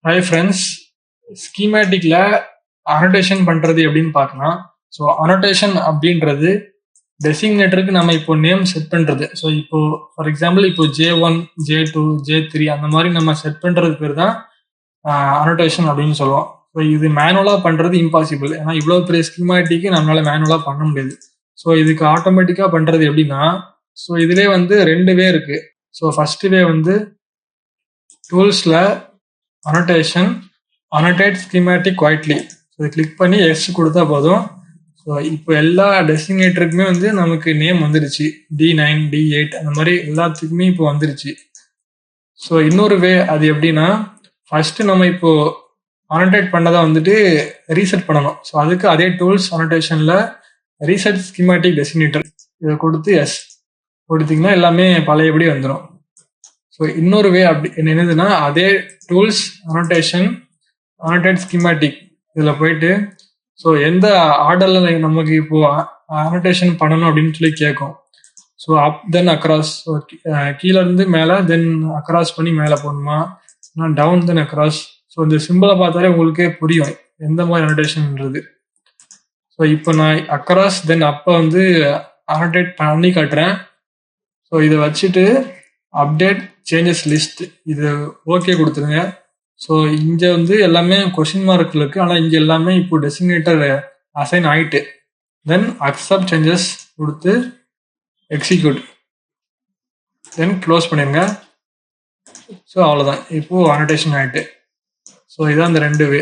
Hi friends, ஸ்கீமேட்டிக்ல annotation பண்றது எப்படின்னு பார்க்கலாம். ஸோ அனோட்டேஷன் அப்படின்றது டெசிக்னேட்டருக்கு நம்ம இப்போ நேம் செட் பண்றது. ஸோ இப்போ ஃபார் எக்ஸாம்பிள் இப்போ J1, J2, J3 அந்த மாதிரி நம்ம செட் பண்றது பேர் தான் அனோட்டேஷன் அப்படின்னு சொல்லுவோம். ஸோ இது மேனுவலா பண்றது இம்பாசிபிள். ஏன்னா இவ்வளோ பெரிய ஸ்கீமேட்டிக்கு நம்மளால மேனுவலா பண்ண முடியாது. ஸோ இதுக்கு ஆட்டோமேட்டிக்கா பண்றது எப்படின்னா, ஸோ இதுலேயே வந்து 2 வே இருக்கு. ஸோ ஃபர்ஸ்ட் வே வந்து டூல்ஸ்ல annotation annotate schematic quietly. So click பண்ணி எஸ் கொடுத்தா போதும். ஸோ இப்போ எல்லா டெசிக்னேட்டருக்குமே வந்து நமக்கு நேம் வந்துருச்சு. D9, D8 அந்த மாதிரி எல்லாத்துக்குமே இப்போ வந்துருச்சு. ஸோ இன்னொரு வே அது எப்படின்னா, ஃபர்ஸ்ட் நம்ம இப்போ அனோட்டேட் பண்ணதை வந்துட்டு ரீசெட் பண்ணணும். ஸோ அதுக்கு அதே டூல்ஸ் அனோட்டேஷன்ல ரீசெட் ஸ்கீமேட்டிக் டெசிக்னேட்டர் இதை கொடுத்து எஸ் கொடுத்தீங்கன்னா எல்லாமே பழையபடி வந்துடும். ஸோ இன்னொரு வே அப்படி என்னதுன்னா, அதே டூல்ஸ் அனோட்டேஷன் அனோட்டேட் ஸ்கீமேட்டிக் இதில் போயிட்டு ஸோ எந்த ஆர்டரில் நமக்கு இப்போ அனோட்டேஷன் பண்ணணும் அப்படின்னு சொல்லி கேட்கும். ஸோ அப் தென் அக்ராஸ், கீழே இருந்து மேலே தென் அக்ராஸ் பண்ணி மேலே போகணுமா, டவுன் தென் அக்ராஸ். ஸோ இந்த சிம்பிளை பார்த்தாலே உங்களுக்கே புரியும் எந்த மாதிரி அனோட்டேஷன்ன்றது. ஸோ இப்போ நான் அக்ராஸ் தென் அப்போ வந்து அனோட்டேட் பண்ணி காட்டுறேன். ஸோ இதை வச்சுட்டு அப்டேட் சேஞ்சஸ் லிஸ்ட் இது ஓகே கொடுத்துருங்க. ஸோ இங்கே வந்து எல்லாமே கொஸ்டின் மார்க் இருக்கு, ஆனால் இங்கே எல்லாமே இப்போ டெசிக்னேட்டர் அசைன் ஆயிட்டு. தென் அக்செப்ட் சேஞ்சஸ் கொடுத்து எக்ஸிக்யூட் தென் க்ளோஸ் பண்ணிடுங்க. ஸோ அவ்வளோதான், இப்போ அனோட்டேஷன் ஆயிட்டு. ஸோ இதான் இந்த 2 வே.